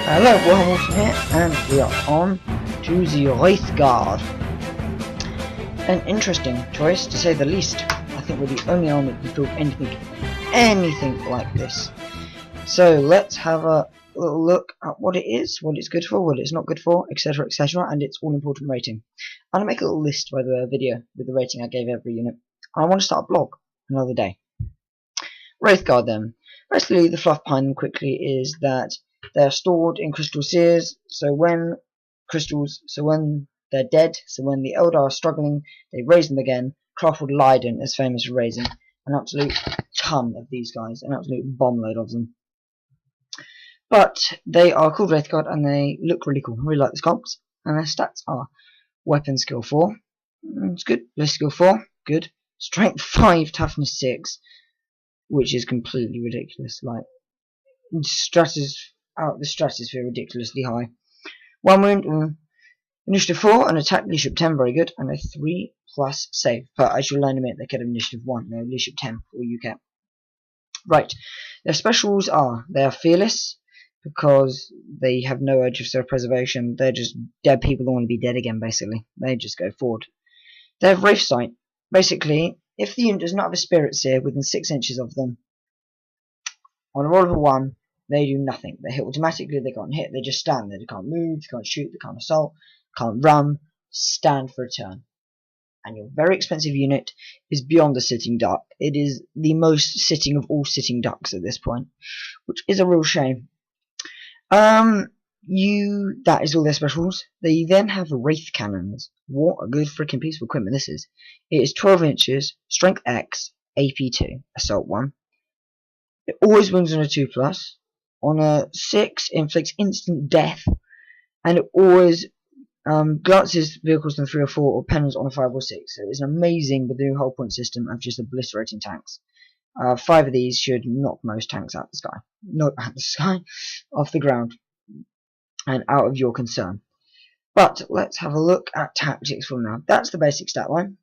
Hello, Wilhelm Wilson here, and we are on to the Wraithguard. An interesting choice, to say the least. I think we're the only army that can build anything like this. So let's have a little look at what it is, what it's good for, what it's not good for, etc, etc, and its all-important rating. I'm going to make a little list by the video with the rating I gave every unit. And I want to start a blog another day. Wraithguard then. Basically, the fluff behind them quickly is that they're stored in crystal seers, so when they're dead, so when the Eldar are struggling, they raise them again. Craftwood Leiden is famous for raising an absolute ton of these guys, an absolute bomb load of them. But they are called Wraithguard and they look really cool. I really like the sculpts, and their stats are weapon skill 4, it's good, bliss skill 4, good, strength 5, toughness 6, which is completely ridiculous, like out the stratosphere ridiculously high. 1 wound, initiative 4, and attack leadership 10, very good, and a 3+ save. But as you'll learn in a minute, they could have initiative 1, no, leadership 10, or you can. Right, their specials are, they are fearless, because they have no urge of self-preservation, they're just dead people that want to be dead again, basically. They just go forward. They have Wraith Sight. Basically, if the unit does not have a Spirit Seer within 6 inches of them, on a roll of a 1, they do nothing. They hit automatically, they can't hit, they just stand there. They can't move, they can't shoot, they can't assault, can't run, stand for a turn. And your very expensive unit is beyond a sitting duck. It is the most sitting of all sitting ducks at this point, which is a real shame. That is all their specials. They then have Wraith Cannons. What a good freaking piece of equipment this is. It is 12 inches, strength X, AP 2, assault 1. It always wins on a 2+. On a 6, inflicts instant death, and it always glances vehicles on 3 or 4 or penals on a 5 or 6. So it's amazing with the new hull point system of just obliterating tanks. 5 of these should knock most tanks out of the sky. Not out the sky, off the ground, and out of your concern. But let's have a look at tactics from now. That's the basic stat line.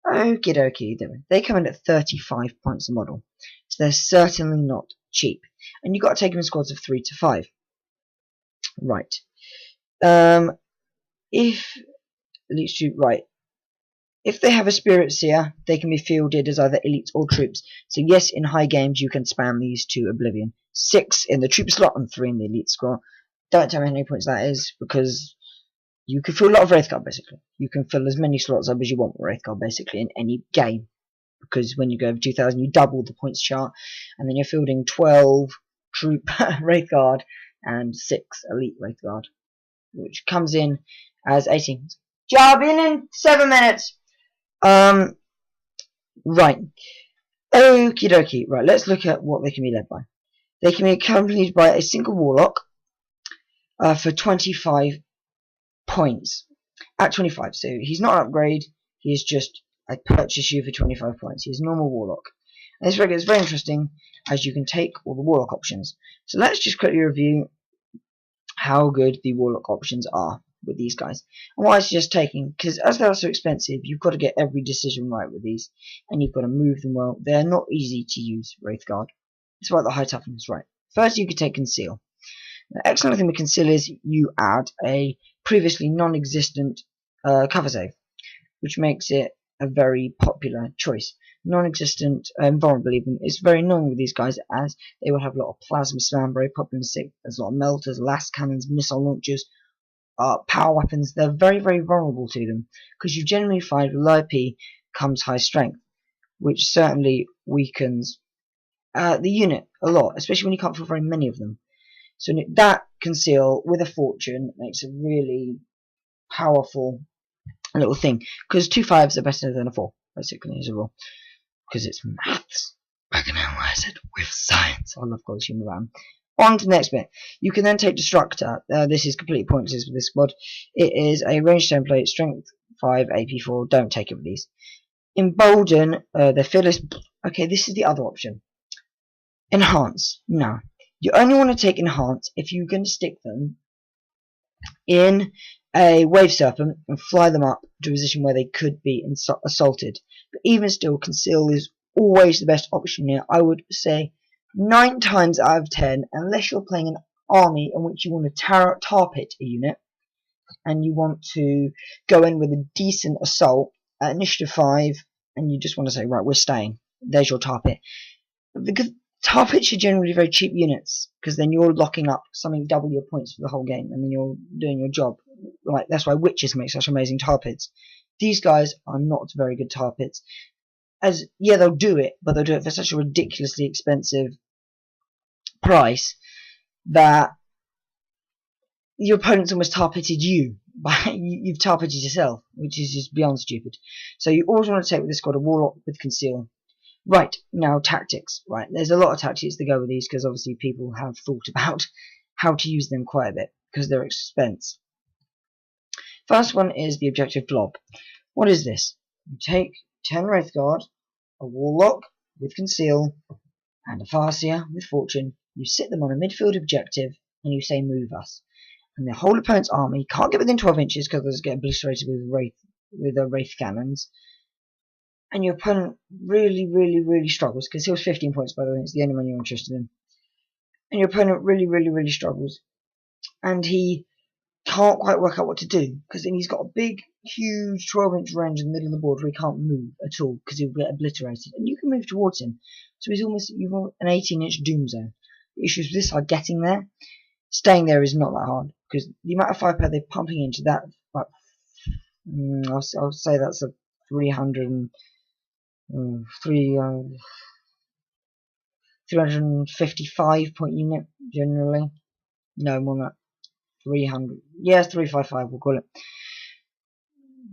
Okie dokie, they come in at 35 points a model, so they're certainly not cheap. And you've got to take them in squads of 3 to 5. Right. If they have a Spirit Seer, they can be fielded as either elites or troops. So yes, in high games you can spam these to oblivion. 6 in the troop slot and 3 in the elite squad. Don't tell me how many points that is, because you can fill a lot of Wraithguard, basically. You can fill as many slots up as you want with Wraithguard, basically, in any game. Because when you go over 2000, you double the points chart, and then you're fielding 12 troop Wraithguard and 6 elite Wraithguard, which comes in as 18. Job in 7 minutes! Right. Okie dokie. Right, let's look at what they can be led by. They can be accompanied by a single Warlock for 25 points. At 25, so he's not an upgrade, he is just I purchase you for 25 points. He's a normal Warlock. And this figure is very interesting as you can take all the Warlock options. So let's just quickly review how good the Warlock options are with these guys. And why it's just taking, because as they are so expensive, you've got to get every decision right with these. And you've got to move them well. They're not easy to use, Wraithguard. It's about the high toughness, right. First you could take Conceal. The excellent thing with Conceal is you add a previously non-existent cover save, which makes it a very popular choice. Non-existent invulnerable even is very annoying with these guys, as they will have a lot of plasma spam, very popular in SIG. There's a lot of melters, last cannons, missile launchers, power weapons. They're very, very vulnerable to them, because you generally find with low IP comes high strength, which certainly weakens the unit a lot, especially when you can't fill very many of them. So that Conceal with a fortune makes a really powerful little thing, because 2 5s are better than a 4, basically, as a rule, because it's maths. I can know why I said with science. I love God's human RAM. On to the next bit. You can then take Destructor. This is completely pointless with this squad. It is a ranged template, strength 5, AP 4. Don't take it with these. Embolden, they're fearless. Okay, this is the other option. Enhance. No. You only want to take Enhance if you're going to stick them in a Wave Serpent and fly them up to a position where they could be assaulted. But even still, Conceal is always the best option here. I would say 9 times out of 10, unless you're playing an army in which you want to tar pit a unit, and you want to go in with a decent assault at initiative 5, and you just want to say, right, we're staying. There's your tar pit. Because tar pits are generally very cheap units, because then you're locking up something double your points for the whole game, and then you're doing your job. Like, that's why witches make such amazing tar pits. These guys are not very good tar pits. Yeah, they'll do it, but they'll do it for such a ridiculously expensive price that your opponent's almost tar pitted you. You've tar pitted yourself, which is just beyond stupid. So you always want to take with this squad a warlock with conceal. Right, now tactics. Right, there's a lot of tactics to go with these, because obviously people have thought about how to use them quite a bit, because they're expense. First one is the objective blob. What is this? You take 10 Wraithguard, a warlock with conceal, and a Farseer with fortune. You sit them on a midfield objective, and you say, move us. And the whole opponent's army can't get within 12 inches because they'll get obliterated with wraith cannons. And your opponent really struggles, because he was 15 points, by the way. It's the only one you're interested in. And your opponent really struggles, and he can't quite work out what to do, because then he's got a big, huge 12-inch range in the middle of the board where he can't move at all, because he'll get obliterated. And you can move towards him, so you've got an 18-inch doom zone. The issues with this are getting there. Staying there is not that hard, because the amount of firepower they're pumping into that, like, I'll say that's a 355 point unit generally. No, more than that. 300. Yes, 355 we'll call it.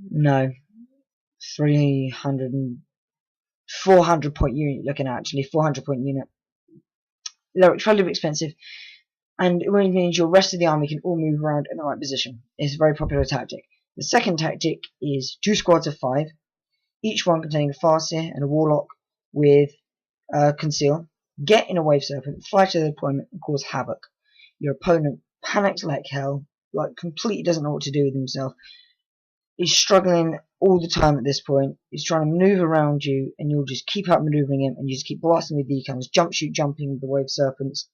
No. 400 point unit looking at, actually. 400 point unit. They're incredibly expensive, and it means your rest of the army can all move around in the right position. It's a very popular tactic. The second tactic is 2 squads of 5, each one containing a Farseer and a warlock with conceal. Get in a wave serpent, fly to the opponent, and cause havoc. Your opponent panics like hell, like completely doesn't know what to do with himself. He's struggling all the time at this point. He's trying to maneuver around you, and you'll just keep out maneuvering him, and you just keep blasting with decals, jumping with the wave serpents,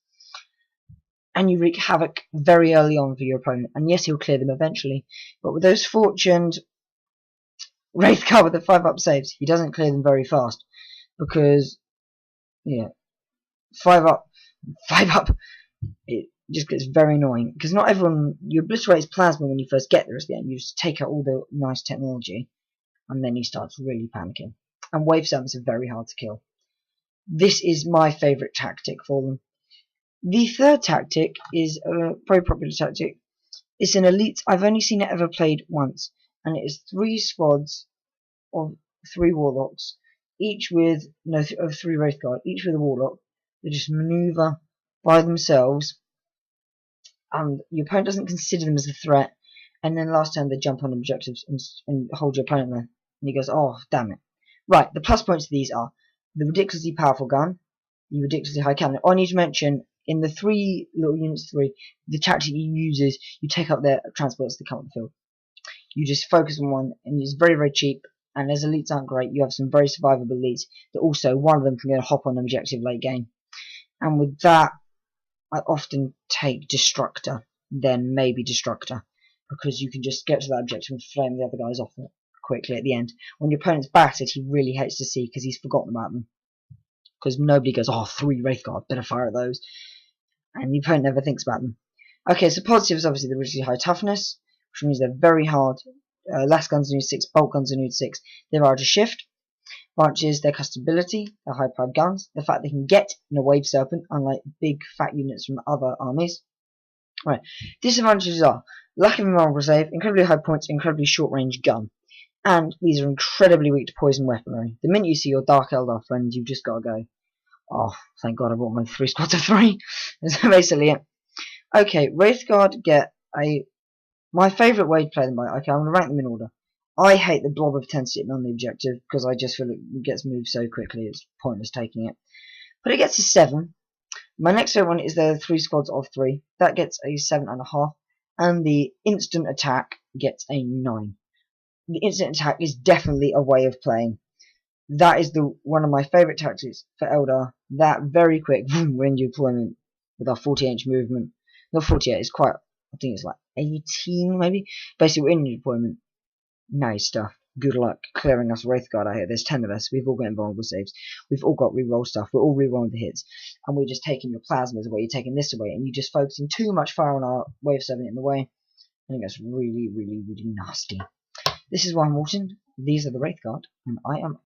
and you wreak havoc very early on for your opponent. And yes, he'll clear them eventually, but with those fortuned Wraithguard with the 5-up saves, he doesn't clear them very fast, because, yeah, 5-up, it just gets very annoying, because not everyone, you obliterate his plasma when you first get there at the end. You just take out all the nice technology, and then he starts really panicking. And wave serpents are very hard to kill. This is my favourite tactic for them. The third tactic is a very popular tactic. It's an elite. I've only seen it ever played once, and it is 3 squads of 3 warlocks, each with of 3 Wraithguard, each with a warlock. They just maneuver by themselves, and your opponent doesn't consider them as a threat. And then last turn they jump on objectives and hold your opponent there, and he goes, "Oh, damn it!" Right. The plus points of these are the ridiculously powerful gun, the ridiculously high cannon. I need to mention, in the 3 little units 3, the tactic you use is you take up their transports that come on the field. You just focus on one, and it's very cheap. And as elites aren't great, you have some very survivable elites that also, one of them can go hop on an objective late game. And with that, I often take Destructor, then maybe Destructor, because you can just get to that objective and flame the other guys off it quickly at the end. When your opponent's battered, he really hates to see, because he's forgotten about them. Because nobody goes, "Oh, 3 Wraithguard, better fire at those." And the opponent never thinks about them. Okay, so positive is obviously the really high toughness, which means they're very hard. Last guns are new 6, bolt guns are new 6. They're hard to shift. Advantages, their customability, their high-powered guns, the fact they can get in a wave serpent, unlike big fat units from other armies. Right. Disadvantages are lack of memorable save, incredibly high points, incredibly short-range gun. And these are incredibly weak to poison weaponry. The minute you see your Dark Eldar friends, you've just got to go, "Oh, thank God I brought my 3 squads of 3. That's basically it. Okay, Wraithguard get my favourite way to play them by. Okay, I'm going to rank them in order. I hate the blob of 10 sitting on the objective, because I just feel it gets moved so quickly, it's pointless taking it. But it gets a 7. My next favourite one is the 3 squads of 3. That gets a 7.5. And the instant attack gets a 9. The instant attack is definitely a way of playing. That is one of my favourite tactics for Eldar. That very quick range deployment with our 40-inch movement. Not 48, it's quite, I think it's like 18 maybe. Basically, we're in your deployment. Nice stuff. Good luck clearing us Wraithguard out here. There's 10 of us. We've all got invulnerable saves. We've all got reroll stuff. We're all rerolling the hits. And we're just taking your plasmas away. You're taking this away. And you're just focusing too much fire on our wave 7 in the way. I think that's really, really, really nasty. This is why I'm Walton. These are the Wraithguard. And I am